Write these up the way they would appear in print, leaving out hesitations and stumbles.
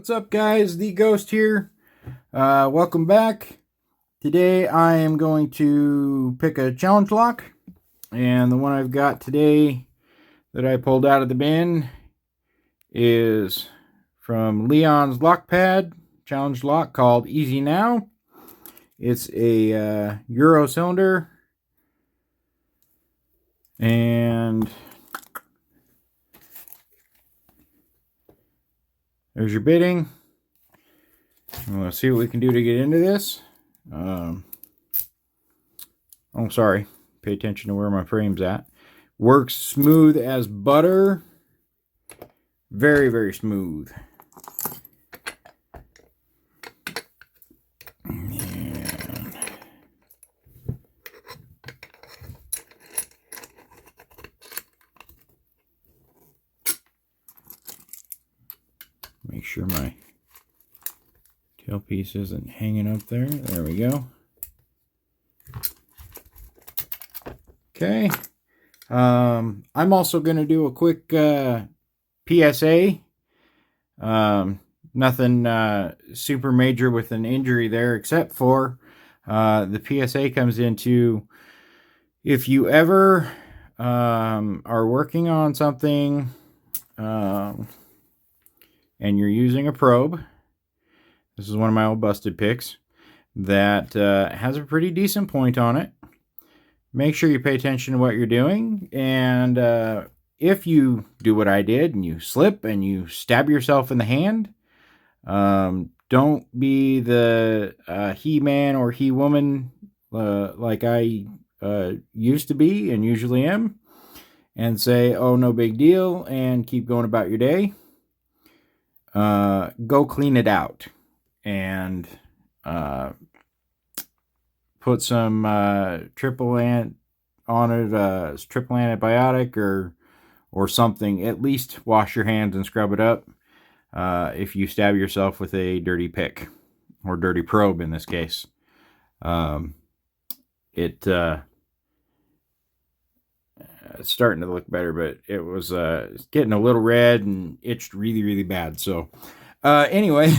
What's up, guys? The Ghost here. Welcome back. Today I am going to pick a challenge lock, and the one I've got today that I pulled out of the bin is from Leon's Lockpad challenge lock called Easy Now. It's a Euro cylinder, and there's your bidding. Let's see what we can do to get into this. Oh, sorry. Pay attention to where my frame's at. Works smooth as butter. Very, very smooth. And make sure my tailpiece isn't hanging up there. There we go. Okay. I'm also going to do a quick PSA. Nothing super major with an injury there, except for the PSA comes into if you ever are working on something and you're using a probe. This is one of my old busted picks that has a pretty decent point on it. Make sure you pay attention to what you're doing, and if you do what I did and you slip and you stab yourself in the hand, don't be the he-man or he-woman like I used to be and usually am, and say, oh, no big deal, and keep going about your day. Go clean it out and put some triple on it, triple antibiotic or something. At least wash your hands and scrub it up if you stab yourself with a dirty pick or dirty probe in this case. It's starting to look better, but it was getting a little red and itched really, really bad. So anyway,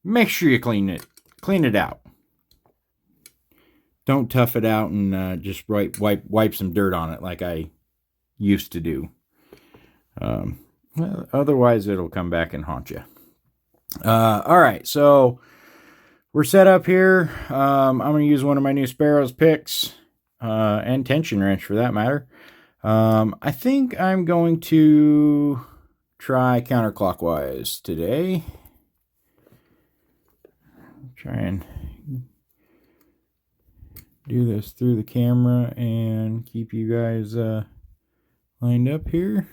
make sure you clean it out. Don't tough it out and just wipe some dirt on it like I used to do. Well, otherwise, it'll come back and haunt you. All right, so we're set up here. I'm going to use one of my new Sparrows picks and tension wrench for that matter. I think I'm going to try counterclockwise today. Try and do this through the camera and keep you guys lined up here.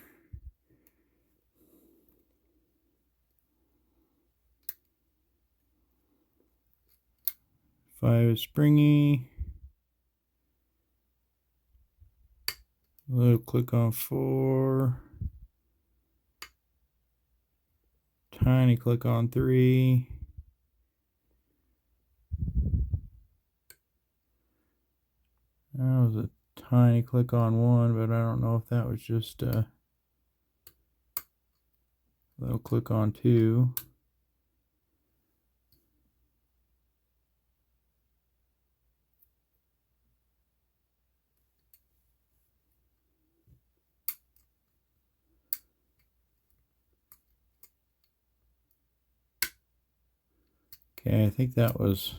Five is springy. A little click on 4. Tiny click on 3. That was a tiny click on 1, but I don't know if that was just a little click on 2. Okay, I think that was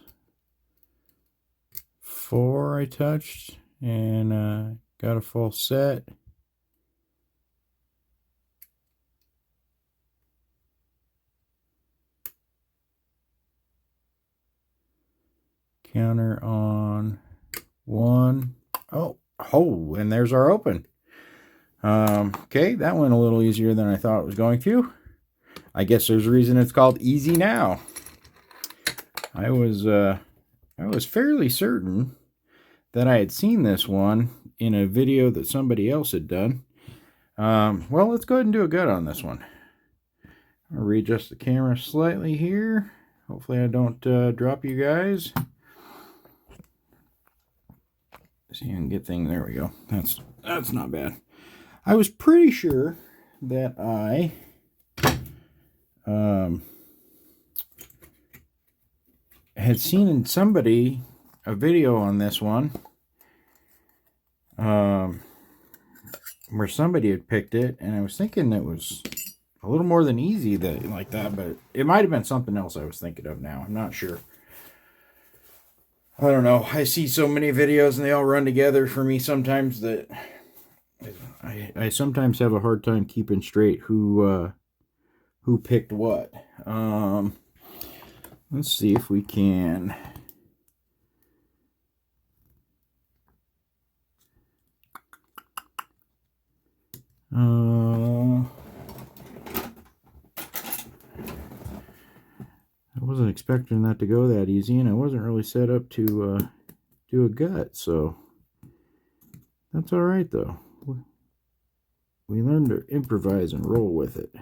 4 I touched and got a full set. Counter on 1. Oh, and there's our open. Okay, that went a little easier than I thought it was going to. I guess there's a reason it's called Easy Now. I was fairly certain that I had seen this one in a video that somebody else had done. Well, let's go ahead and do a gut on this one. I'll readjust the camera slightly here. Hopefully I don't drop you guys. See if I can get things. There we go. That's not bad. I was pretty sure that I had seen in somebody a video on this one, where somebody had picked it, and I was thinking it was a little more than easy like that, but it might have been something else I was thinking of now. I'm not sure. I don't know. I see so many videos and they all run together for me sometimes that I sometimes have a hard time keeping straight who picked what. Let's see if we can. I wasn't expecting that to go that easy, and I wasn't really set up to do a gut, so that's all right though. We learned to improvise and roll with it. I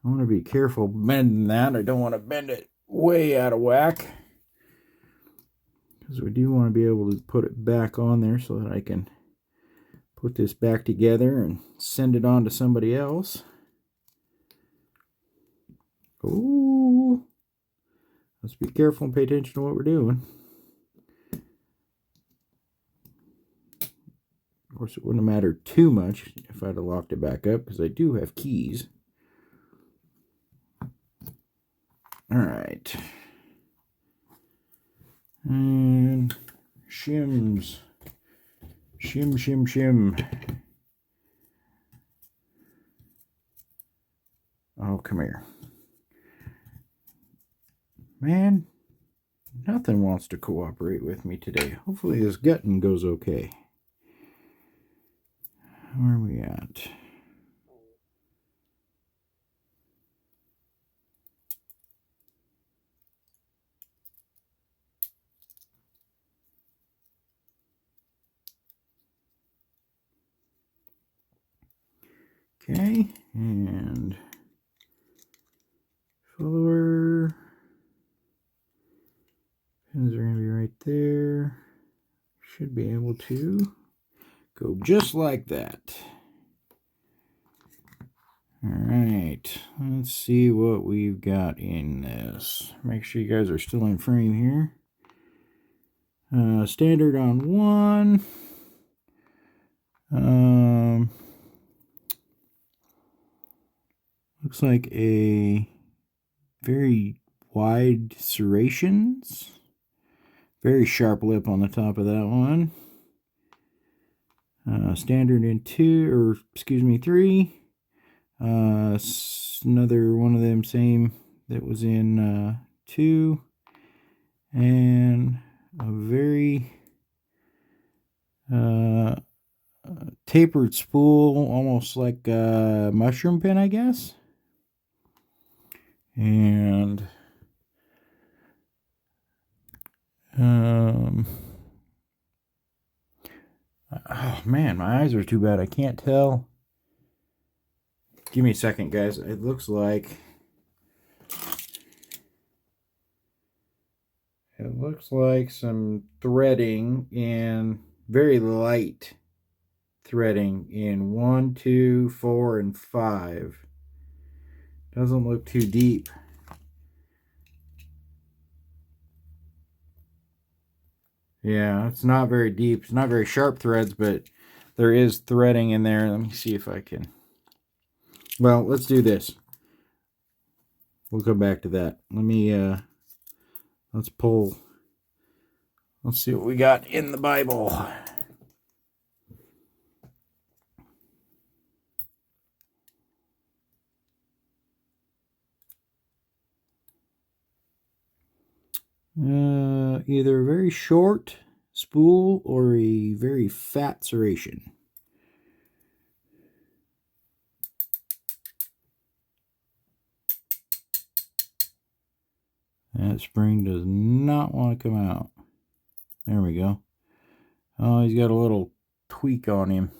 want to be careful bending that. I don't want to bend it way out of whack, because we do want to be able to put it back on there so that I can put this back together and send it on to somebody else. Ooh, let's be careful and pay attention to what we're doing. Of course, it wouldn't have mattered too much if I'd have locked it back up, because I do have keys. All right. And shims. Shim, shim, shim. Oh, come here. Man, nothing wants to cooperate with me today. Hopefully this gutting goes okay. Where are we at? Okay, and follower. Pins are going to be right there. Should be able to go just like that. All right, let's see what we've got in this. Make sure you guys are still in frame here. Standard on 1. Looks like a very wide serrations. Very sharp lip on the top of that one. Standard in 3. Another one of them same that was in 2. And a very tapered spool, almost like a mushroom pin, I guess. And oh man, my eyes are too bad. I can't tell. Give me a second, guys. It looks like some threading, and very light threading in 1, 2, 4, and 5. Doesn't look too deep. Yeah, it's not very deep. It's not very sharp threads, but there is threading in there. Let me see if I can. Well, let's do this. We'll come back to that. Let me, let's pull. Let's see what we got in the Bible. Either a very short spool or a very fat serration. That spring does not want to come out. There we go. Oh, he's got a little tweak on him.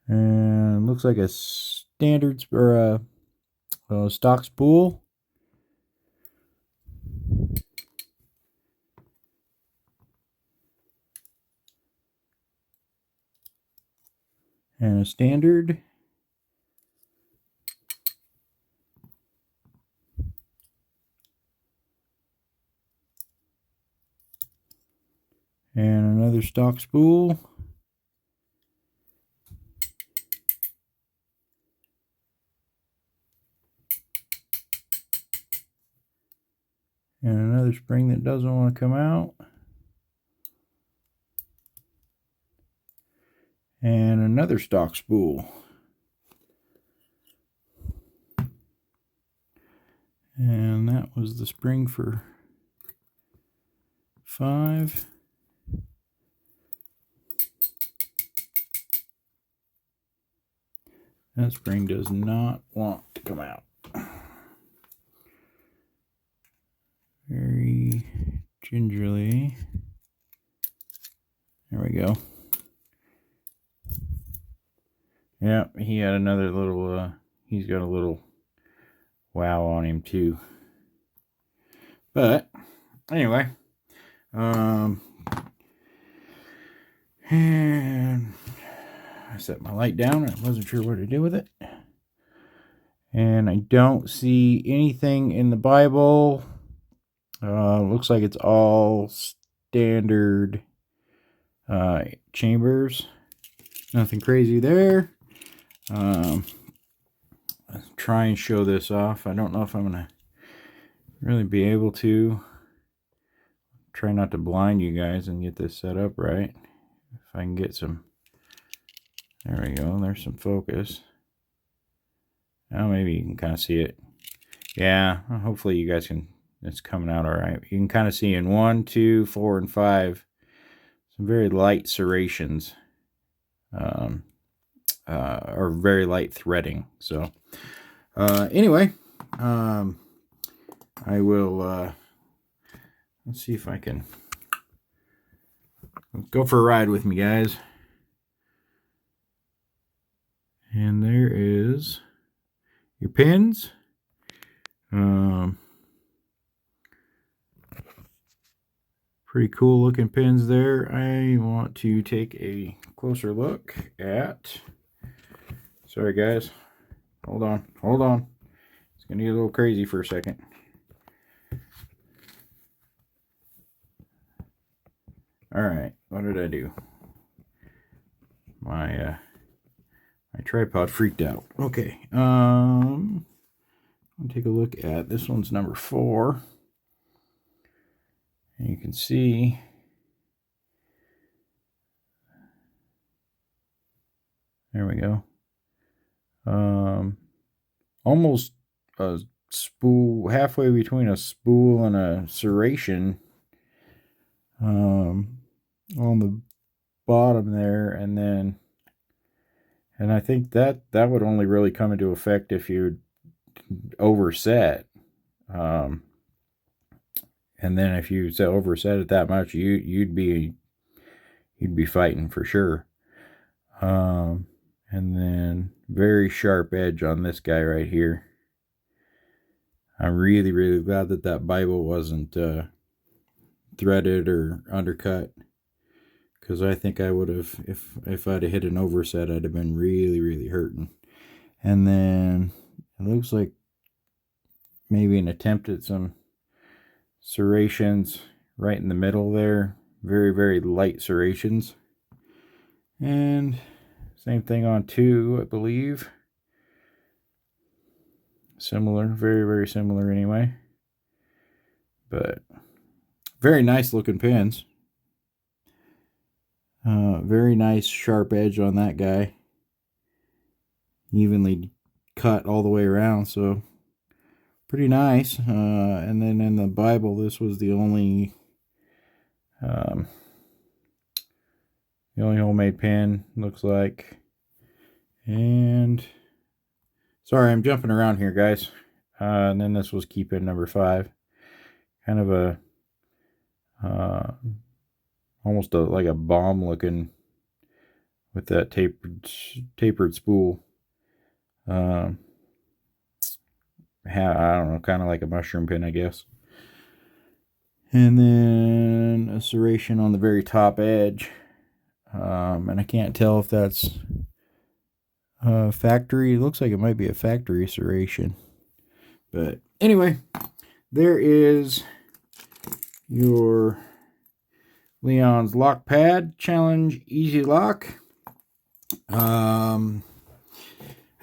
And looks like a standard or a stock spool. and a standard. And another stock spool. And another spring that doesn't want to come out. And another stock spool. And that was the spring for 5. That spring does not want to come out. Very gingerly. There we go. Yeah, he had another little, he's got a little wow on him too. But, anyway. And I set my light down. I wasn't sure what to do with it. And I don't see anything in the Bible. Looks like it's all standard chambers. Nothing crazy there. Let's try and show this off. I don't know if I'm going to really be able to. Try not to blind you guys and get this set up right. If I can get some. There we go. There's some focus. Now maybe you can kind of see it. Yeah, hopefully you guys can. It's coming out all right. You can kind of see in 1, 2, 4, and 5 some very light serrations. Or very light threading. So anyway, I will let's see if I can go for a ride with me, guys. And there is your pins. Pretty cool looking pins there. I want to take a closer look at. Sorry guys, hold on. It's gonna get a little crazy for a second. All right, what did I do? My tripod freaked out. Okay, I'll take a look at this one's number 4, and you can see there we go. Almost a spool, halfway between a spool and a serration on the bottom there, and I think that would only really come into effect if you overset, and then if you overset it that much, you'd be fighting for sure. And then very sharp edge on this guy right here. I'm really, really glad that Bible wasn't threaded or undercut, because I think I would have, if I'd have hit an overset, I'd have been really, really hurting. And then it looks like maybe an attempt at some serrations right in the middle there. Very, very light serrations. And same thing on 2, I believe. Similar, very, very similar anyway. But very nice looking pins. Very nice sharp edge on that guy. Evenly cut all the way around, so pretty nice. And then in the Bible, this was the only homemade pin, looks like. And sorry, I'm jumping around here, guys. And then this was key pin number 5. Kind of a almost like a bomb looking with that tapered spool. I don't know, kind of like a mushroom pin, I guess. And then a serration on the very top edge. And I can't tell if that's factory. It looks like it might be a factory serration. But anyway, there is your Leon's Lockpad Challenge Easy Lock. I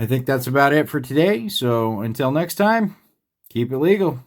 think that's about it for today. So until next time, keep it legal.